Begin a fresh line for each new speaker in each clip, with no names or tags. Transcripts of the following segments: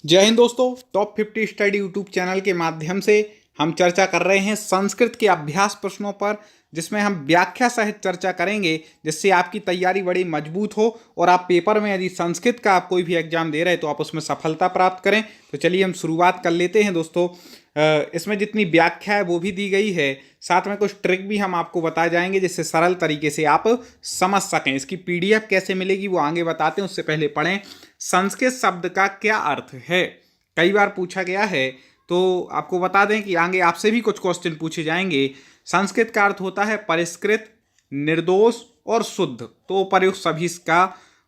जय हिंद दोस्तों। Top 50 study YouTube channel के माध्यम से हम चर्चा कर रहे हैं संस्कृत के अभ्यास प्रश्नों पर, जिसमें हम व्याख्या सहित चर्चा करेंगे, जिससे आपकी तैयारी बड़ी मजबूत हो और आप पेपर में यदि संस्कृत का आप कोई भी एग्जाम दे रहे हैं तो आप उसमें सफलता प्राप्त करें। तो चलिए हम शुरुआत कर लेते हैं दोस्तों। इसमें जितनी व्याख्या है वो भी दी गई है, साथ में कुछ ट्रिक भी हम आपको बताए जाएंगे जिससे सरल तरीके से आप समझ सकें। इसकी पीडीएफ कैसे मिलेगी वो आगे बताते हैं, उससे पहले पढ़ें संस्कृत शब्द का क्या अर्थ है। कई बार पूछा गया है, तो आपको बता दें कि आगे आपसे भी कुछ क्वेश्चन पूछे जाएंगे। संस्कृत का अर्थ होता है परिष्कृत, निर्दोष और शुद्ध। तो प्रयुक्त सभी इसका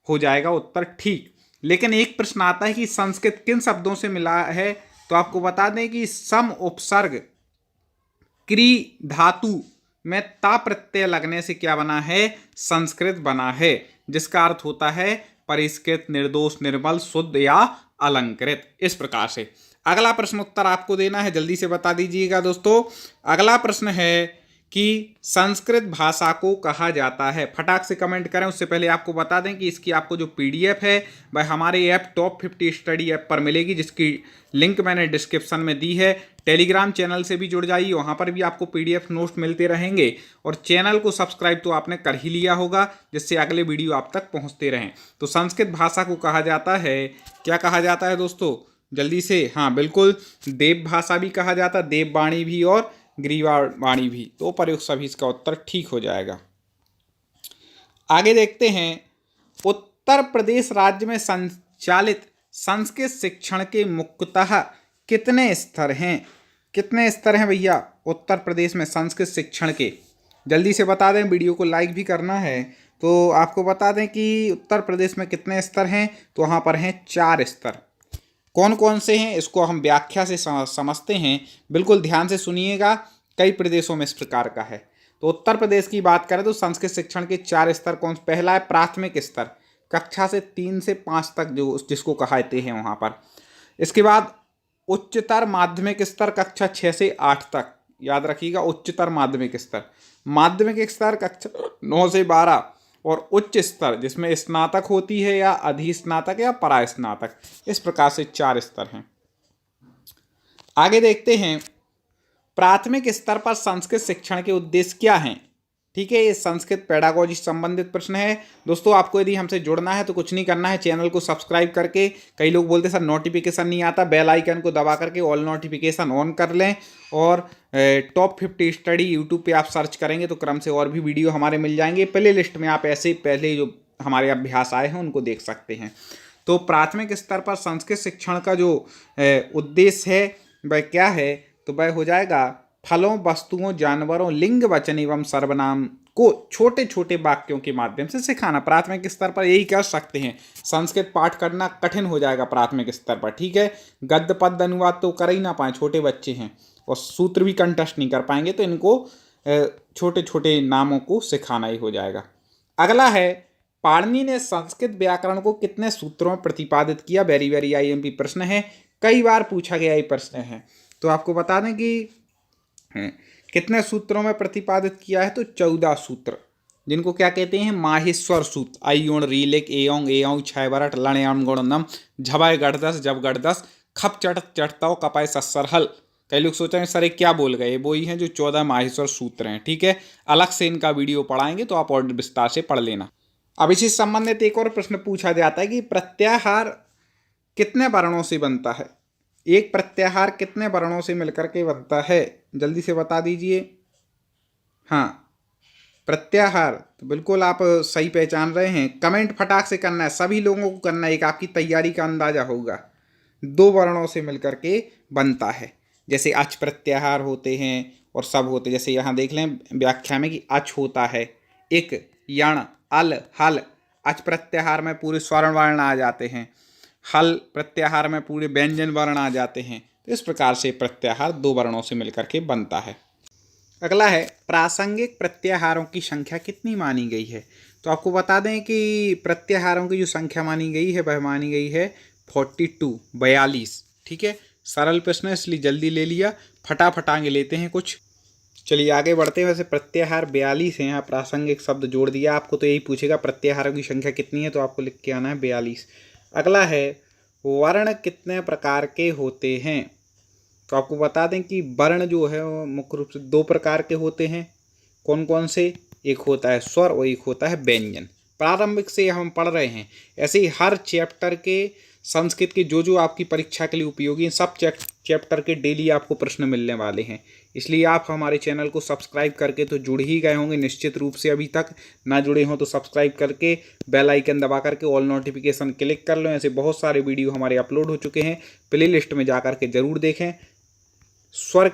हो जाएगा उत्तर ठीक। लेकिन एक प्रश्न आता है कि संस्कृत किन शब्दों से मिला है, तो आपको बता दें कि सम उपसर्ग क्री धातु में ता प्रत्यय लगने से क्या बना है, संस्कृत बना है, जिसका अर्थ होता है परिष्कृत, निर्दोष, निर्मल, शुद्ध या अलंकृत। इस प्रकार से अगला प्रश्न उत्तर आपको देना है, जल्दी से बता दीजिएगा दोस्तों। अगला प्रश्न है कि संस्कृत भाषा को कहा जाता है। फटाक से कमेंट करें। उससे पहले आपको बता दें कि इसकी आपको जो पीडीएफ है वह हमारे ऐप टॉप 50 स्टडी ऐप पर मिलेगी, जिसकी लिंक मैंने डिस्क्रिप्शन में दी है। टेलीग्राम चैनल से भी जुड़ जाइए, वहाँ पर भी आपको पीडीएफ नोट्स मिलते रहेंगे। और चैनल को सब्सक्राइब तो आपने कर ही लिया होगा, जिससे अगले वीडियो आप तक पहुँचते रहें। तो संस्कृत भाषा को कहा जाता है, क्या कहा जाता है दोस्तों, जल्दी से। हाँ बिल्कुल, देव भाषा भी कहा जाता है, देववाणी भी और ग्रीवाणी भी। तो प्रयुक्त सभी इसका उत्तर ठीक हो जाएगा। आगे देखते हैं, उत्तर प्रदेश राज्य में संचालित संस्कृत शिक्षण के मुख्यतः कितने स्तर हैं। कितने स्तर हैं भैया उत्तर प्रदेश में संस्कृत शिक्षण के, जल्दी से बता दें। वीडियो को लाइक भी करना है। तो आपको बता दें कि उत्तर प्रदेश में कितने स्तर हैं, तो वहाँ पर हैं 4 स्तर। कौन कौन से हैं इसको हम व्याख्या से समझते हैं, बिल्कुल ध्यान से सुनिएगा। कई प्रदेशों में इस प्रकार का है। तो उत्तर प्रदेश की बात करें तो संस्कृत शिक्षण के 4 स्तर कौन। पहला है प्राथमिक स्तर, कक्षा से 3 से 5 तक जो जिसको कहते हैं वहाँ पर। इसके बाद उच्चतर माध्यमिक स्तर कक्षा 6 से 8 तक, याद रखिएगा उच्चतर माध्यमिक स्तर। माध्यमिक स्तर कक्षा 9 से 12 और उच्च स्तर जिसमें स्नातक होती है या अधिस्नातक या परास्नातक। इस प्रकार से 4 स्तर हैं। आगे देखते हैं, प्राथमिक स्तर पर संस्कृत शिक्षण के उद्देश्य क्या हैं। ठीक है, ये संस्कृत पेडागोजी से संबंधित प्रश्न है दोस्तों। आपको यदि हमसे जुड़ना है तो कुछ नहीं करना है, चैनल को सब्सक्राइब करके, कई लोग बोलते सर नोटिफिकेशन नहीं आता, बेल आइकन को दबा करके ऑल नोटिफिकेशन ऑन कर लें। और टॉप 50 स्टडी यूट्यूब पे आप सर्च करेंगे तो क्रम से और भी वीडियो हमारे मिल जाएंगे। प्ले लिस्ट में आप ऐसे पहले जो हमारे अभ्यास आए हैं उनको देख सकते हैं। तो प्राथमिक स्तर पर संस्कृत शिक्षण का जो उद्देश्य है वह क्या है, तो वह हो जाएगा फलों, वस्तुओं, जानवरों, लिंग, वचन एवं सर्वनाम को छोटे छोटे वाक्यों के माध्यम से सिखाना। प्राथमिक स्तर पर यही कर सकते हैं। संस्कृत पाठ करना कठिन हो जाएगा प्राथमिक स्तर पर, ठीक है। गद्य पद्य अनुवाद तो कर ही ना पाए, छोटे बच्चे हैं, और सूत्र भी कंठस्थ नहीं कर पाएंगे, तो इनको छोटे छोटे नामों को सिखाना ही हो जाएगा। अगला है, पाणिनि ने संस्कृत व्याकरण को कितने सूत्रों में प्रतिपादित किया। वेरी वेरी आईएमपी प्रश्न है, कई बार पूछा गया ये प्रश्न है। तो आपको बता दें कि कितने सूत्रों में प्रतिपादित किया है, तो 14 सूत्र, जिनको क्या कहते हैं, माहेश्वर सूत्र। अयोण रीलेक एयोंग एयोंग छय बरट लणयाम गुण नम झबय गढ़दस जब गढ़दस खप चढ़ चढ़ताओ कपाय सस्सर हल। कई लोग सोचेंगे सर ये क्या बोल गए, वो ही हैं जो 14 माहेश्वर सूत्र हैं, ठीक है। अलग से इनका वीडियो पढ़ाएंगे तो आप और विस्तार से पढ़ लेना। अब इसी संबंधित एक और प्रश्न पूछा जाता है कि प्रत्याहार कितने वर्णों से बनता है। एक प्रत्याहार कितने वर्णों से मिलकर के बनता है, जल्दी से बता दीजिए। हाँ, प्रत्याहार, तो बिल्कुल आप सही पहचान रहे हैं। कमेंट फटाक से करना है, सभी लोगों को करना है, एक आपकी तैयारी का अंदाजा होगा। 2 वर्णों से मिलकर के बनता है, जैसे अच प्रत्याहार होते हैं और सब होते, जैसे यहाँ देख लें व्याख्या में कि अच होता है, इक, यण, अल, हल। अच प्रत्याहार में पूरे स्वर्ण वर्ण आ जाते हैं, हल प्रत्याहार में पूरे व्यंजन वर्ण आ जाते हैं। तो इस प्रकार से प्रत्याहार 2 वर्णों से मिलकर के बनता है। अगला है, प्रासंगिक प्रत्याहारों की संख्या कितनी मानी गई है। तो आपको बता दें कि प्रत्याहारों की जो संख्या मानी गई है वह मानी गई है 42, 42। ठीक है, सरल प्रश्न है इसलिए जल्दी ले लिया। फटाफट आगे लेते हैं कुछ। चलिए आगे बढ़ते हैं। वैसे प्रत्याहार 42 है, यहाँ प्रासंगिक शब्द जोड़ दिया। आपको तो यही पूछेगा प्रत्याहारों की संख्या कितनी है, तो आपको लिख के आना है 42। अगला है, वर्ण कितने प्रकार के होते हैं? तो आपको बता दें कि वर्ण जो है वो मुख्य रूप से दो प्रकार के होते हैं। कौन कौन से? एक होता है स्वर और एक होता है व्यंजन। प्रारंभिक से हम पढ़ रहे हैं, ऐसे ही हर चैप्टर के संस्कृत के जो आपकी परीक्षा के लिए उपयोगी हैं, सब चैप्टर के डेली आपको प्रश्न मिलने वाले हैं। इसलिए आप हमारे चैनल को सब्सक्राइब करके तो जुड़ ही गए होंगे निश्चित रूप से। अभी तक ना जुड़े हों तो सब्सक्राइब करके बेल आइकन दबा करके ऑल नोटिफिकेशन क्लिक कर लो। ऐसे बहुत सारे वीडियो हमारे अपलोड हो चुके हैं, प्ले लिस्ट में जा करके ज़रूर देखें। स्वर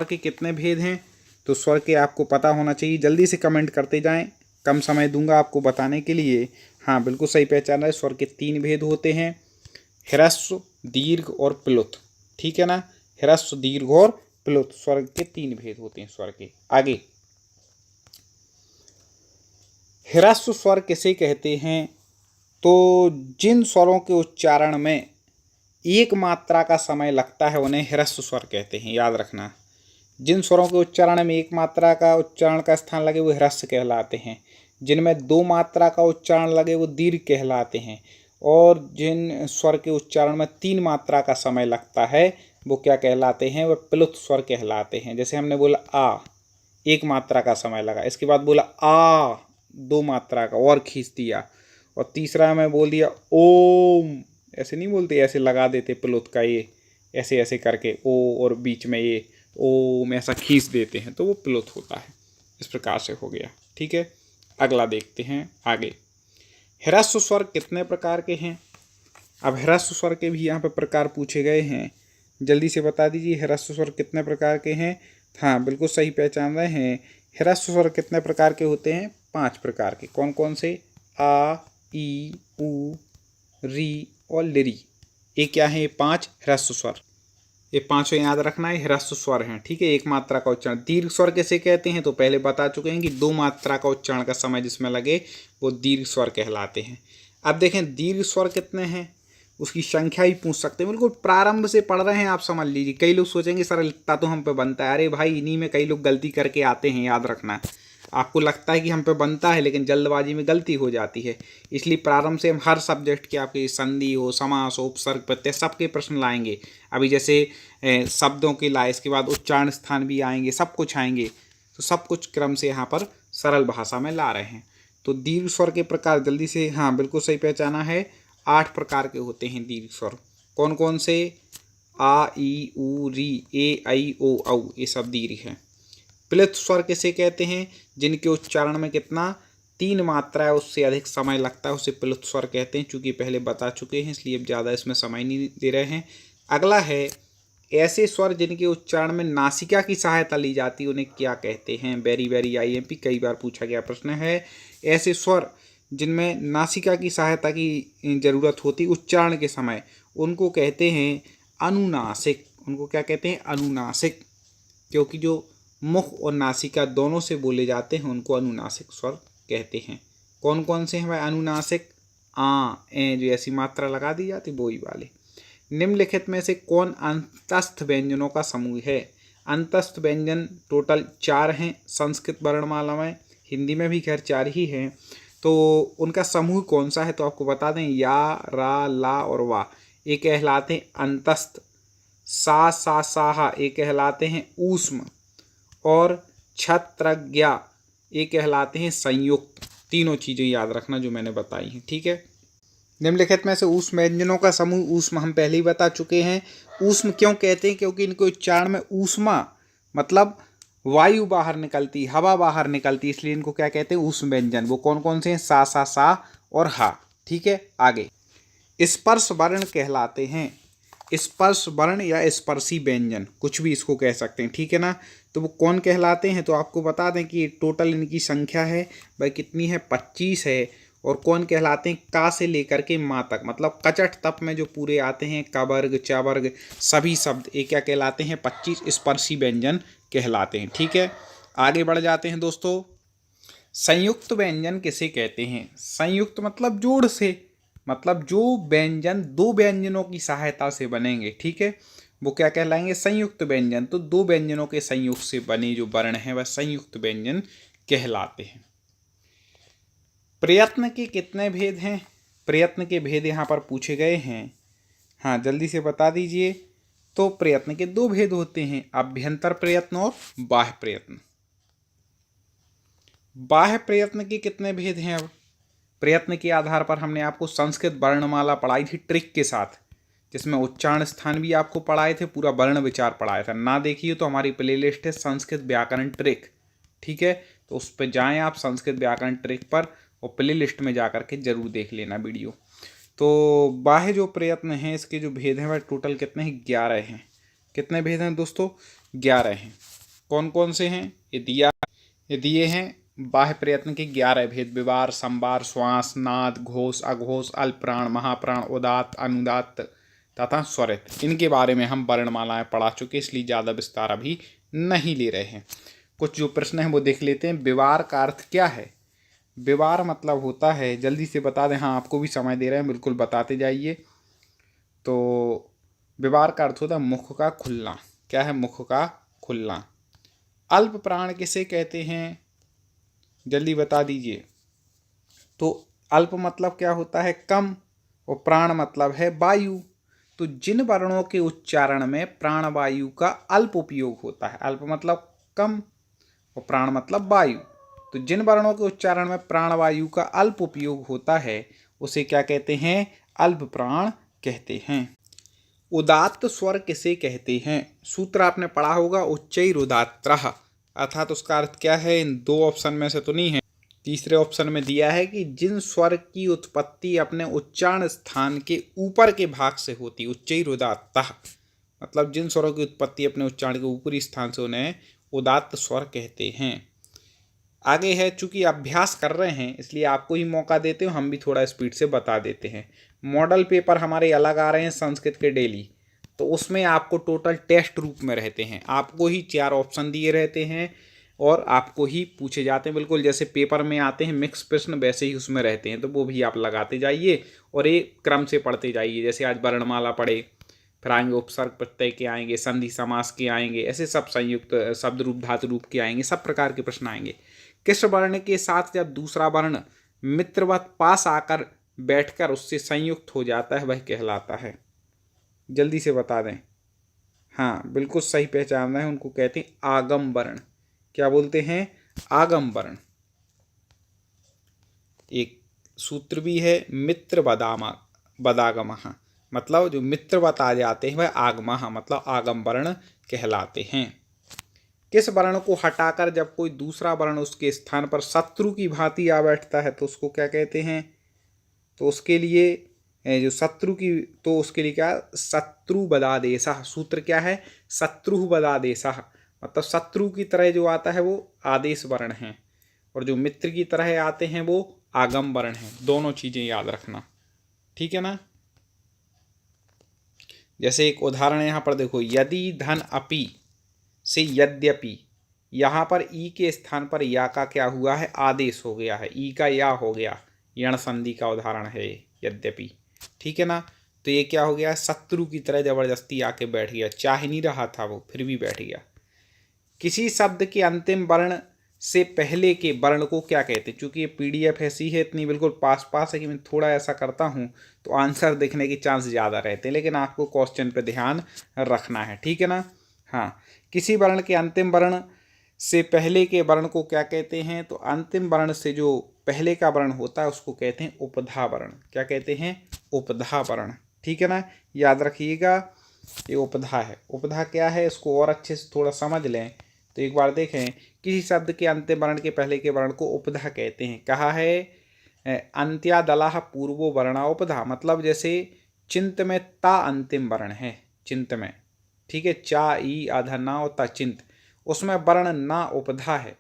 के कितने भेद हैं? तो स्वर के आपको पता होना चाहिए। जल्दी से कमेंट करते जाएं, कम समय दूंगा आपको बताने के लिए। हाँ, बिल्कुल सही पहचान रहे। स्वर के 3 भेद होते हैं, ह्रस्व, दीर्घ और प्लुत। ठीक है ना, ह्रस्व, दीर्घ और प्लुत, स्वर के 3 भेद होते हैं स्वर के। आगे, ह्रस्व स्वर किसे कहते हैं? तो जिन स्वरों के उच्चारण में एक मात्रा का समय लगता है उन्हें ह्रस्व स्वर कहते हैं। याद रखना, जिन स्वरों के उच्चारण में एक मात्रा का उच्चारण का स्थान लगे वो ह्रस्व कहलाते हैं, जिनमें 2 मात्रा का उच्चारण लगे वो दीर्घ कहलाते हैं, और जिन स्वर के उच्चारण में 3 मात्रा का समय लगता है वो क्या कहलाते हैं? वो प्लुत स्वर कहलाते हैं। जैसे हमने बोला आ, 1 मात्रा का समय लगा, इसके बाद बोला आ, 2 मात्रा का और खींच दिया, और तीसरा मैं बोल दिया ओम, ऐसे नहीं बोलते, ऐसे लगा देते प्लुत का, ये ऐसे ऐसे करके ओ, और बीच में ये ओम ऐसा खींच देते हैं, तो वो प्लुत होता है। इस प्रकार से हो गया। ठीक है, अगला देखते हैं आगे। ह्रस्व स्वर कितने प्रकार के हैं? अब ह्रस्व स्वर के भी यहाँ पे प्रकार पूछे गए हैं, जल्दी से बता दीजिए ह्रस्व स्वर कितने प्रकार के हैं। हाँ, बिल्कुल सही पहचान रहे हैं। ह्रस्व स्वर कितने प्रकार के होते हैं? 5 प्रकार के। कौन कौन से? आ, ई, उ, री और लिरी। ये क्या है? ये 5 ह्रस्व स्वर। ये 5 याद रखना है, ह्रस्व स्वर हैं। ठीक है, 1 मात्रा का उच्चारण। दीर्घ स्वर कैसे कहते हैं? तो पहले बता चुके हैं कि 2 मात्रा का उच्चारण का समय जिसमें लगे वो दीर्घ स्वर कहलाते हैं। अब देखें दीर्घ स्वर कितने हैं, उसकी संख्या ही पूछ सकते हैं। बिल्कुल प्रारंभ से पढ़ रहे हैं आप, समझ लीजिए। कई लोग सोचेंगे सर इतना तो हम पे बनता है। अरे भाई, इन्हीं में कई लोग गलती करके आते हैं, याद रखना। आपको लगता है कि हम पे बनता है, लेकिन जल्दबाजी में गलती हो जाती है। इसलिए प्रारंभ से हम हर सब्जेक्ट के, आपके संधि हो, समास हो, उपसर्ग, प्रत्यय, सबके प्रश्न लाएंगे। अभी जैसे शब्दों के लाए, इसके बाद उच्चारण स्थान भी आएंगे, सब कुछ आएंगे। तो सब कुछ क्रम से यहाँ पर सरल भाषा में ला रहे हैं। तो दीर्घ स्वर के प्रकार जल्दी से, हाँ बिल्कुल सही पहचाना है, 8 प्रकार के होते हैं दीर्घ स्वर। कौन कौन से? आ, ई, उ, री, ए, ऐ, ओ, औ, ये सब दीर्घ हैं। प्लुत स्वर किसे कहते हैं? जिनके उच्चारण में कितना? 3 मात्रा है, उससे अधिक समय लगता है, उसे प्लुत स्वर कहते हैं। चूंकि पहले बता चुके हैं इसलिए अब ज़्यादा इसमें समय नहीं दे रहे हैं। अगला है, ऐसे स्वर जिनके उच्चारण में नासिका की सहायता ली जाती है उन्हें क्या कहते हैं? वेरी वेरी IMP, कई बार पूछा गया प्रश्न है। ऐसे स्वर जिनमें नासिका की सहायता की ज़रूरत होती उच्चारण के समय, उनको कहते हैं अनुनासिक। उनको क्या कहते हैं? अनुनासिक। क्योंकि जो मुख और नासिका दोनों से बोले जाते हैं उनको अनुनासिक स्वर कहते हैं। कौन कौन से हैं भाई अनुनासिक? आ, ए, जो ऐसी मात्रा लगा दी जाती वही वाले। निम्नलिखित में से कौन अंतस्थ व्यंजनों का समूह है? अंतस्थ व्यंजन टोटल 4 हैं संस्कृत वर्णमाला में, हिंदी में भी खैर 4 ही हैं। तो उनका समूह कौन सा है? तो आपको बता दें, या, रा, ला और वा, ये कहलाते हैं अंतस्थ। सा, सा, साहा, ये कहलाते हैं ऊष्म, और छत्रज्ञा, ये कहलाते हैं संयुक्त। तीनों चीज़ें याद रखना जो मैंने बताई हैं। ठीक है, निम्नलिखित में से ऊष्म व्यंजनों का समूह, ऊष्म हम पहले ही बता चुके हैं। ऊष्म क्यों कहते हैं? क्योंकि इनके उच्चारण में ऊष्मा मतलब वायु बाहर निकलती, हवा बाहर निकलती, इसलिए इनको क्या कहते हैं? ऊष्म व्यंजन। वो कौन कौन से हैं? सा, सा, सा और हा। ठीक है, आगे स्पर्श वर्ण कहलाते हैं। स्पर्श वर्ण या स्पर्शी व्यंजन, कुछ भी इसको कह सकते हैं। ठीक है ना, तो वो कौन कहलाते हैं? तो आपको बता दें कि टोटल इनकी संख्या है भाई कितनी है? 25 है। और कौन कहलाते हैं? का से लेकर के माँ तक, मतलब कचट तप में जो पूरे आते हैं, क वर्ग, च वर्ग, सभी शब्द ये क्या कहलाते हैं? 25 स्पर्शी व्यंजन कहलाते हैं। ठीक है, आगे बढ़ जाते हैं दोस्तों। संयुक्त व्यंजन किसे कहते हैं? संयुक्त मतलब जोड़ से, मतलब जो व्यंजन 2 व्यंजनों की सहायता से बनेंगे। ठीक है, वो क्या कहलाएंगे? संयुक्त व्यंजन। तो 2 व्यंजनों के संयोग से बने जो वर्ण हैं वह संयुक्त व्यंजन कहलाते हैं। प्रयत्न के कितने भेद हैं? प्रयत्न के भेद यहाँ पर पूछे गए हैं। हाँ जल्दी से बता दीजिए। तो प्रयत्न के दो भेद होते हैं, अभ्यंतर प्रयत्न और बाह्य प्रयत्न। बाह्य प्रयत्न के कितने भेद हैं? अब प्रयत्न के आधार पर हमने आपको संस्कृत वर्णमाला पढ़ाई थी ट्रिक के साथ, जिसमें उच्चारण स्थान भी आपको पढ़ाए थे, पूरा वर्ण विचार पढ़ाया था। ना देखिए तो हमारी प्लेलिस्ट है संस्कृत व्याकरण ट्रिक, ठीक है, तो उस पर जाएं आप संस्कृत व्याकरण ट्रिक पर और प्लेलिस्ट में जा करके जरूर देख लेना वीडियो। तो बाह्य जो प्रयत्न हैं इसके जो भेद हैं वह टोटल कितने हैं? 11 हैं। कितने भेद हैं दोस्तों? 11 हैं। कौन कौन से हैं? ये दिए हैं बाह्य प्रयत्न के 11 भेद: विवार, संवार, श्वास, नाद, घोष, अघोष, अल्पप्राण, महाप्राण, उदात्त, अनुदात्त तथा स्वरित। इनके बारे में हम वर्णमालाएं पढ़ा चुके, इसलिए ज़्यादा विस्तार अभी नहीं ले रहे हैं। कुछ जो प्रश्न हैं वो देख लेते हैं। विवार का अर्थ क्या है? विवार मतलब होता है, जल्दी से बता दें, हाँ आपको भी समय दे रहे हैं, बिल्कुल बताते जाइए। तो विवार का अर्थ होता है मुख का खुलना। क्या है? मुख का खुलना। अल्प प्राण किसे कहते हैं? जल्दी बता दीजिए। तो अल्प मतलब क्या होता है? कम, और प्राण मतलब है वायु। तो जिन वर्णों के उच्चारण में प्राणवायु का अल्प उपयोग होता है, अल्प मतलब कम और प्राण मतलब वायु, तो जिन वर्णों के उच्चारण में प्राणवायु का अल्प उपयोग होता है उसे क्या कहते हैं? अल्प प्राण कहते हैं। उदात्त स्वर किसे कहते हैं? सूत्र आपने पढ़ा होगा, उच्चैरुदात्तः, अर्थात उसका अर्थ क्या है? इन दो ऑप्शन में से तो नहीं है, तीसरे ऑप्शन में दिया है कि जिन स्वर की उत्पत्ति अपने उच्चारण स्थान के ऊपर के भाग से होती, उच्चैरुदात्तः मतलब जिन स्वरों की उत्पत्ति अपने उच्चारण के ऊपरी स्थान से, उन्हें उदात्त स्वर कहते हैं। आगे है, चूंकि अभ्यास कर रहे हैं इसलिए आपको ही मौका देते हो, हम भी थोड़ा स्पीड से बता देते हैं। मॉडल पेपर हमारे अलग आ रहे हैं संस्कृत के डेली, तो उसमें आपको टोटल टेस्ट रूप में रहते हैं, आपको ही 4 ऑप्शन दिए रहते हैं और आपको ही पूछे जाते हैं, बिल्कुल जैसे पेपर में आते हैं मिक्स प्रश्न वैसे ही उसमें रहते हैं। तो वो भी आप लगाते जाइए और एक क्रम से पढ़ते जाइए। जैसे आज वर्णमाला पढ़े, फिर आएंगे उपसर्ग प्रत्यय के आएंगे, संधि समास के आएंगे, ऐसे सब संयुक्त शब्द रूप धातु रूप के आएंगे, सब प्रकार के प्रश्न आएंगे। किस वर्ण के साथ जब दूसरा वर्ण मित्रवत पास आकर बैठकर उससे संयुक्त हो जाता है वह कहलाता है? जल्दी से बता दें। हाँ बिल्कुल सही पहचानना है, उनको कहते हैं आगम वर्ण। क्या बोलते हैं? आगम वर्ण। एक सूत्र भी है, मित्र बदागमः, मतलब जो मित्रवत आ जाते हैं वह आगमः मतलब आगम वर्ण कहलाते हैं। किस वर्ण को हटाकर जब कोई दूसरा वर्ण उसके स्थान पर शत्रु की भांति आ बैठता है तो उसको क्या कहते हैं? तो उसके लिए जो शत्रु की, तो उसके लिए क्या? शत्रु बदादेशः। सूत्र क्या है? शत्रु बदादेशः, मतलब शत्रु की तरह जो आता है वो आदेश वर्ण है, और जो मित्र की तरह आते हैं वो आगम वर्ण है। दोनों चीजें याद रखना, ठीक है ना। जैसे एक उदाहरण यहाँ पर देखो, यदि धन अपि से यद्यपि, यहाँ पर ई के स्थान पर या का क्या हुआ है? आदेश हो गया है, ई का या हो गया, यण संधि का उदाहरण है यद्यपि, ठीक है ना। तो ये क्या हो गया? शत्रु की तरह जबरदस्ती आके बैठ गया, चाह नहीं रहा था वो, फिर भी बैठ गया। किसी शब्द के अंतिम वर्ण से पहले के वर्ण को क्या कहते हैं? चूंकि ये PDF ऐसी है, इतनी बिल्कुल पास पास है कि मैं थोड़ा ऐसा करता हूँ तो आंसर देखने के चांस ज़्यादा रहते हैं, लेकिन आपको क्वेश्चन पे ध्यान रखना है, ठीक है ना। हाँ, किसी वर्ण के अंतिम वर्ण से पहले के वर्ण को क्या कहते हैं? तो अंतिम वर्ण से जो पहले का वर्ण होता है उसको कहते हैं उपधा वर्ण। क्या कहते हैं? उपधा वर्ण, ठीक है ना, याद रखिएगा। ये उपधा है। उपधा क्या है इसको और अच्छे से थोड़ा समझ लें तो एक बार देखें, किसी शब्द के अंतिम वर्ण के पहले के वर्ण को उपधा कहते हैं। कहा है अंत्यादलाः पूर्वो वर्णा उपधा, मतलब जैसे चिंत में ता अंतिम वर्ण है, चिंत में, ठीक है, चा ई आधा ना और ता चिंत, उसमें वर्ण ना उपधा है,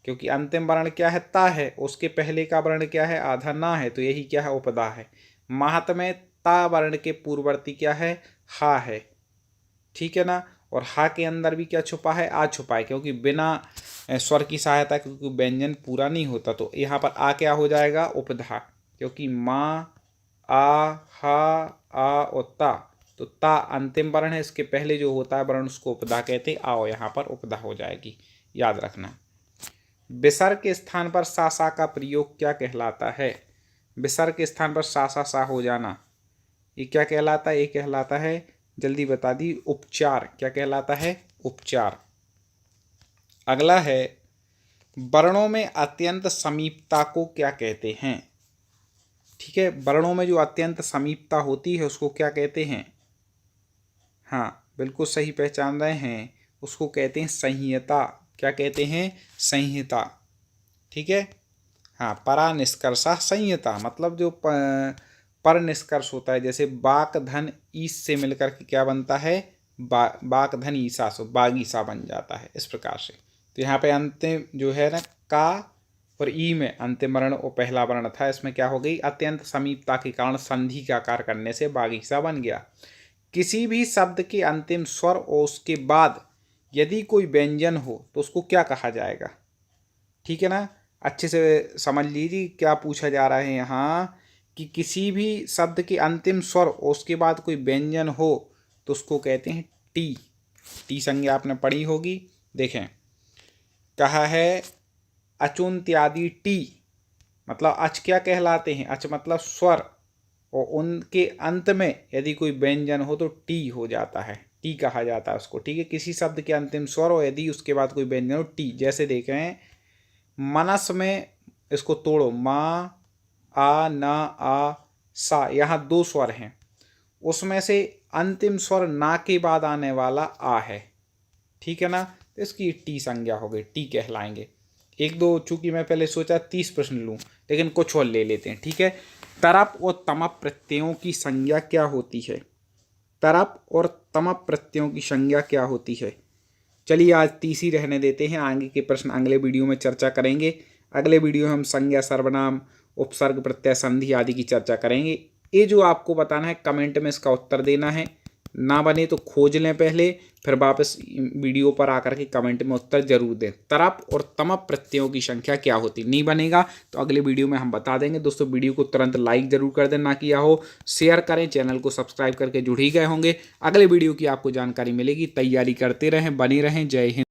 क्योंकि अंतिम वर्ण क्या है? ता है, उसके पहले का वर्ण क्या है? आधा ना है, तो यही क्या है? उपधा है। महत में ता वर्ण के पूर्ववर्ती क्या है? हा है, ठीक है ना। और हा के अंदर भी क्या छुपा है? आ छुपा है, क्योंकि बिना स्वर की सहायता, क्योंकि व्यंजन पूरा नहीं होता, तो यहाँ पर आ क्या हो जाएगा? उपधा, क्योंकि माँ, आ, हा, आ और ता, तो ता अंतिम वर्ण है, इसके पहले जो होता है वर्ण उसको उपधा कहते हैं। आओ यहाँ पर उपधा हो जाएगी, याद रखना। विसर्ग के स्थान पर सा का प्रयोग क्या कहलाता है? विसर्ग के स्थान पर सा हो जाना ये क्या कहलाता है? ये कहलाता है, जल्दी बता दी, उपचार। क्या कहलाता है? उपचार। अगला है, वर्णों में अत्यंत समीपता को क्या कहते हैं? ठीक है, वर्णों में जो अत्यंत समीपता होती है उसको क्या कहते हैं? हाँ, बिल्कुल सही पहचान रहे हैं, उसको कहते हैं संहिता। क्या कहते हैं? संहिता। ठीक है, हाँ, परा निष्कर्षा संहिता, मतलब जो पर निष्कर्ष होता है, जैसे बाक धन ईस से मिलकर के क्या बनता है? बाक धन ईसा से बागीसा बन जाता है, इस प्रकार से। तो यहाँ पे अंतिम जो है ना, का और ई में अंतिम वर्ण और पहला वर्ण था, इसमें क्या हो गई? अत्यंत समीपता के कारण संधि का आकार करने से बागीसा बन गया। किसी भी शब्द के अंतिम स्वर और उसके बाद यदि कोई व्यंजन हो तो उसको क्या कहा जाएगा? ठीक है ना, अच्छे से समझ लीजिए क्या पूछा जा रहा है यहाँ, कि किसी भी शब्द के अंतिम स्वर और उसके बाद कोई व्यंजन हो तो उसको कहते हैं टी। टी संज्ञा आपने पढ़ी होगी। देखें, कहा है अचुन्त्यादि टी, मतलब अच क्या कहलाते हैं? अच मतलब स्वर, और उनके अंत में यदि कोई व्यंजन हो तो टी हो जाता है, टी कहा जाता है उसको। ठीक है, किसी शब्द के अंतिम स्वर और यदि उसके बाद कोई व्यंजन हो, टी। जैसे देखें, मनस में इसको तोड़ो, मा, आ, ना, आ, सा, यहाँ दो स्वर हैं, उसमें से अंतिम स्वर ना के बाद आने वाला आ है। ठीक है ना, तो इसकी टी संज्ञा हो गई, टी कहलाएंगे। एक दो, चूंकि मैं पहले सोचा 30 प्रश्न लूँ, लेकिन कुछ और ले लेते हैं। ठीक है, तरप और तमप प्रत्ययों की संज्ञा क्या होती है? तरप और तमप प्रत्ययों की संज्ञा क्या होती है? चलिए आज 30 ही रहने देते हैं, आगे के प्रश्न अगले वीडियो में चर्चा करेंगे। अगले वीडियो में हम संज्ञा, सर्वनाम, उपसर्ग, प्रत्यय, संधि आदि की चर्चा करेंगे। ये जो आपको बताना है कमेंट में इसका उत्तर देना है, ना बने तो खोज लें पहले, फिर वापस वीडियो पर आकर के कमेंट में उत्तर जरूर दें। तरप और तमप प्रत्ययों की संख्या क्या होती? नहीं बनेगा तो अगले वीडियो में हम बता देंगे। दोस्तों, वीडियो को तुरंत लाइक जरूर कर दें, ना किया हो शेयर करें, चैनल को सब्सक्राइब करके जुड़ ही गए होंगे। अगले वीडियो की आपको जानकारी मिलेगी, तैयारी करते रहें, बने रहें। जय हिंद।